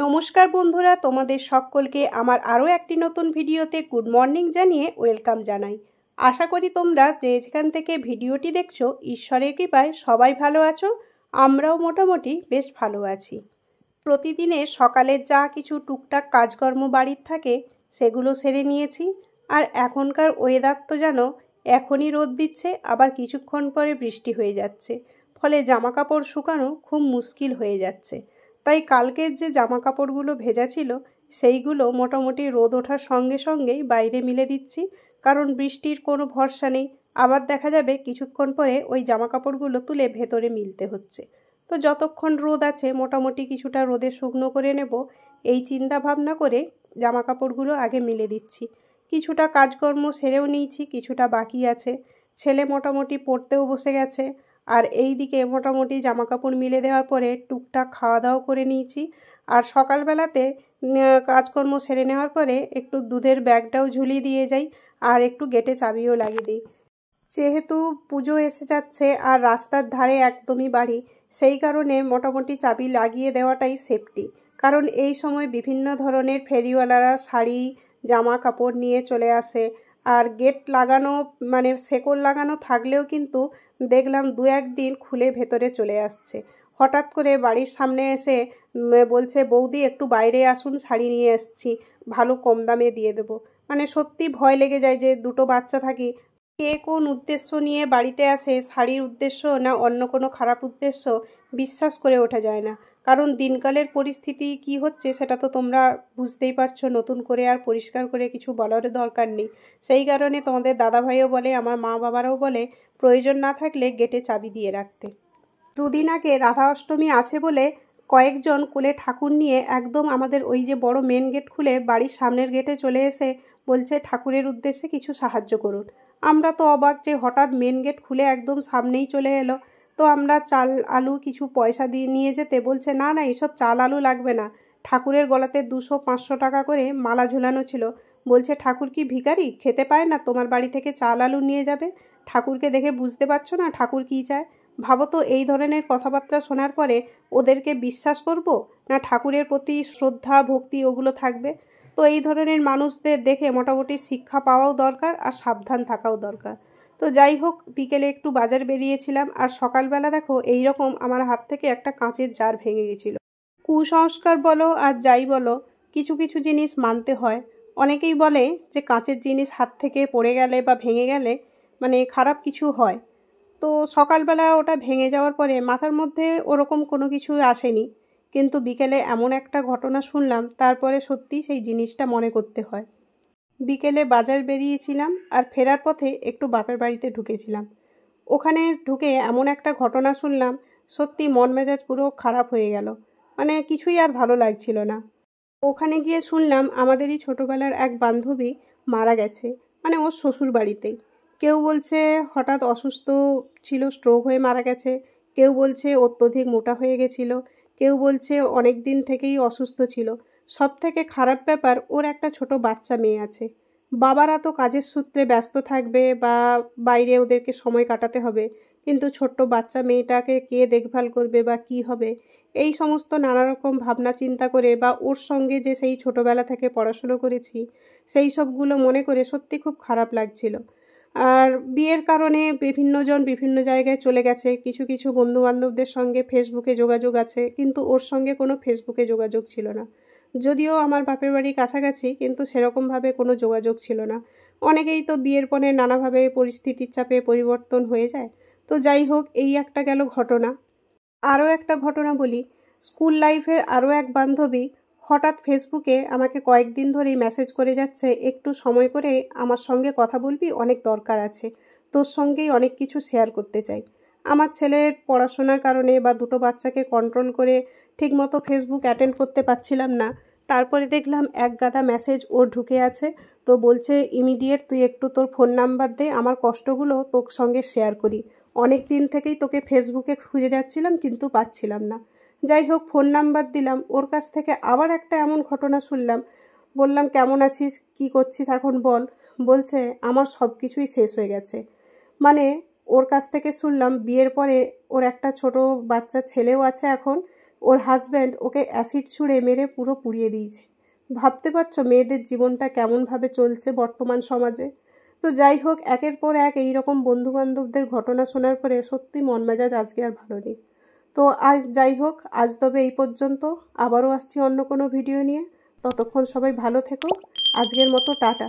নমস্কার বন্ধুরা, তোমাদের সকলকে আমার আরও একটি নতুন ভিডিওতে গুড মর্নিং জানিয়ে ওয়েলকাম জানাই। আশা করি তোমরা যেখান থেকে ভিডিওটি দেখছো ঈশ্বরের কৃপায় সবাই ভালো আছো। আমরাও মোটামুটি বেশ ভালো আছি। প্রতিদিনের সকালের যা কিছু টুকটাক কাজকর্ম বাড়ির থাকে সেগুলো সেরে নিয়েছি। আর এখনকার ওয়েদার তো জানো, এখনই রোদ দিচ্ছে, আবার কিছুক্ষণ পরে বৃষ্টি হয়ে যাচ্ছে, ফলে জামা কাপড় শুকানো খুব মুশকিল হয়ে যাচ্ছে। তাই কালকের যে জামা কাপড়গুলো ভেজা ছিল সেইগুলো মোটামুটি রোদ ওঠার সঙ্গে সঙ্গেই বাইরে মিলে দিচ্ছি, কারণ বৃষ্টির কোনো ভরসা নেই। আবার দেখা যাবে কিছুক্ষণ পরে ওই জামা কাপড়গুলো তুলে ভেতরে মিলতে হচ্ছে। তো যতক্ষণ রোদ আছে মোটামুটি কিছুটা রোদে শুকনো করে নেব, এই চিন্তা ভাবনা করে জামা কাপড়গুলো আগে মিলে দিচ্ছি। কিছুটা কাজকর্ম সেরেও নিয়েছি, কিছুটা বাকি আছে। ছেলে মোটামুটি পড়তেও বসে গেছে। আর এই দিকে মোটামুটি জামা কাপড় মিলে দেওয়ার পরে টুকটাক খাওয়া দাওয়া করে নিয়েছি। আর সকালবেলাতে কাজকর্ম সেরে নেওয়ার পরে একটু দুধের ব্যাগটাও ঝুলিয়ে দিয়ে যাই, আর একটু গেটে চাবিও লাগিয়ে দিই। যেহেতু পুজো এসে যাচ্ছে আর রাস্তার ধারে একদমই বাড়ি, সেই কারণে মোটামুটি চাবি লাগিয়ে দেওয়াটাই সেফটি। কারণ এই সময় বিভিন্ন ধরনের ফেরিওয়ালারা শাড়ি জামা কাপড় নিয়ে চলে আসে। আর গেট লাগানো মানে শেকল লাগানো থাকলেও কিন্তু দেখলাম দু একদিন খুলে ভেতরে চলে আসছে। হঠাৎ করে বাড়ির সামনে এসে বলছে, বৌদি একটু বাইরে আসুন, শাড়ি নিয়ে এসেছি, ভালো কম দামে দিয়ে দেবো। মানে সত্যি ভয় লেগে যায় যে দুটো বাচ্চা থাকি, কে কোন উদ্দেশ্য নিয়ে বাড়িতে আসে, শাড়ির উদ্দেশ্য না অন্য কোনো খারাপ উদ্দেশ্য, বিশ্বাস করে ওঠা যায় না। কারণ দিনকালের পরিস্থিতি কি হচ্ছে সেটা তো তোমরা বুঝতেই পারছো, নতুন করে আর পরিষ্কার করে কিছু বলার দরকার নেই। সেই কারণে তোমাদের দাদাভাইও বলে, আমার মা বাবারাও বলে, প্রয়োজন না থাকলে গেটে চাবি দিয়ে রাখতে। দুদিন আগে রাধা অষ্টমী আছে বলে কয়েকজন কোলে ঠাকুর নিয়ে একদম আমাদের ওই যে বড় মেন গেট খুলে বাড়ির সামনের গেটে চলে এসে বলছে ঠাকুরের উদ্দেশ্যে কিছু সাহায্য করুন। আমরা তো অবাক যে হঠাৎ মেন গেট খুলে একদম সামনেই চলে এলো। তো আমরা চাল আলু কিছু পয়সা দিয়ে নিয়ে যেতে বলছে, না না, এসব চাল আলু লাগবে না। ঠাকুরের গলাতে 200-500 টাকা করে মালা ঝুলানো ছিল। বলছে, ঠাকুর কি ভিখারি, খেতে পায় না, তোমার বাড়ি থেকে চাল আলু নিয়ে যাবে? ঠাকুরকে দেখে বুঝতে পারছো না ঠাকুর কী চায়? ভাবো তো, এই ধরনের কথাবার্তা শোনার পরে ওদেরকে বিশ্বাস করব না ঠাকুরের প্রতি শ্রদ্ধা ভক্তি ওগুলো থাকবে? তো এই ধরনের মানুষদের দেখে মোটামুটি শিক্ষা পাওয়াও দরকার আর সাবধান থাকাও দরকার। তো যাই হোক, বিকেলে একটু বাজার বেরিয়েছিলাম, আর সকালবেলা দেখো এই রকম আমার হাত থেকে একটা কাঁচের জার ভেঙে গেছিলো। কুসংস্কার বলো আর যাই বলো, কিছু কিছু জিনিস মানতে হয়। অনেকেই বলে যে কাঁচের জিনিস হাত থেকে পড়ে গেলে বা ভেঙে গেলে মানে খারাপ কিছু হয়। তো সকালবেলা ওটা ভেঙে যাওয়ার পরে মাথার মধ্যে ওরকম কোনো কিছু আসেনি, কিন্তু বিকেলে এমন একটা ঘটনা শুনলাম, তারপরে সত্যি সেই জিনিসটা মনে করতে হয়। বিকেলে বাজার বেরিয়েছিলাম আর ফেরার পথে একটু বাপের বাড়িতে ঢুকেছিলাম। ওখানে ঢুকে এমন একটা ঘটনা শুনলাম, সত্যি মন মেজাজ পুরো খারাপ হয়ে গেল। মানে কিছুই আর ভালো লাগছিল না। ওখানে গিয়ে শুনলাম আমাদেরই ছোটোবেলার এক বান্ধবী মারা গেছে, মানে ওর শ্বশুর বাড়িতেই। কেউ বলছে হঠাৎ অসুস্থ ছিল, স্ট্রোক হয়ে মারা গেছে। কেউ বলছে অত্যধিক মোটা হয়ে গেছিলো। কেউ বলছে অনেক দিন থেকেই অসুস্থ ছিল। সব থেকে খারাপ ব্যাপার, ওর একটা ছোট বাচ্চা মেয়ে আছে। বাবারা তো কাজের সূত্রে ব্যস্ত থাকবে বা বাইরে ওদেরকে সময় কাটাতে হবে, কিন্তু ছোট্ট বাচ্চা মেয়েটাকে কে দেখভাল করবে বা কি হবে, এই সমস্ত নানা রকম ভাবনা চিন্তা করে বা ওর সঙ্গে যে সেই ছোটোবেলা থেকে পড়াশুনো করেছি সেই সবগুলো মনে করে সত্যি খুব খারাপ লাগছিল। আর বিয়ের কারণে বিভিন্নজন বিভিন্ন জায়গায় চলে গেছে, কিছু কিছু বন্ধুবান্ধবদের সঙ্গে ফেসবুকে যোগাযোগ আছে, কিন্তু ওর সঙ্গে কোনো ফেসবুকে যোগাযোগ ছিল না। যদিও আমার বাপের বাড়ি কাছাকাছি, কিন্তু সেরকমভাবে কোনো যোগাযোগ ছিল না। অনেকেই তো বিয়ের পরে নানাভাবে পরিস্থিতির চাপে পরিবর্তন হয়ে যায়। তো যাই হোক, এই একটা গেল ঘটনা। আরও একটা ঘটনা বলি। স্কুল লাইফের আরও এক বান্ধবী হঠাৎ ফেসবুকে আমাকে কয়েকদিন ধরেই মেসেজ করে যাচ্ছে, একটু সময় করে আমার সঙ্গে কথা বলবি, অনেক দরকার আছে, তোর সঙ্গেই অনেক কিছু শেয়ার করতে চাই। আমার ছেলের পড়াশোনার কারণে বা দুটো বাচ্চাকে কন্ট্রোল করে ঠিকমতো ফেসবুক অ্যাটেন্ড করতে পারছিলাম না। তারপরে দেখলাম এক গাদা মেসেজ ওর ঢুকে আছে। তো বলছে, ইমিডিয়েট তুই একটু তোর ফোন নাম্বার দে, আমার কষ্টগুলো তোর সঙ্গে শেয়ার করি। অনেক দিন থেকেই তোকে ফেসবুকে খুঁজে যাচ্ছিলাম কিন্তু পাচ্ছিলাম না। যাই হোক, ফোন নাম্বার দিলাম। ওর কাছ থেকে আবার একটা এমন ঘটনা শুনলাম। বললাম, কেমন আছিস, কি করছিস এখন বল। বলছে, আমার সব কিছুই শেষ হয়ে গেছে। মানে ওর কাছ থেকে শুনলাম বিয়ের পরে ওর একটা ছোট বাচ্চা ছেলেও আছে এখন, ওর হাজব্যান্ড ওকে অ্যাসিড ছুঁড়ে মেরে পুরো পুড়িয়ে দিয়েছে। ভাবতে পারছো মেয়েদের জীবনটা কেমনভাবে চলছে বর্তমান সমাজে। তো যাই হোক, একের পর এক এইরকম বন্ধুবান্ধবদের ঘটনা শোনার পরে সত্যি মন মেজাজ আজকে আর ভালো নেই। তো আজ যাই হোক, আজ তবে এই পর্যন্ত। আবারও আসছি অন্য কোনো ভিডিও নিয়ে। ততক্ষণ সবাই ভালো থেকো। আজকের মতো টাটা।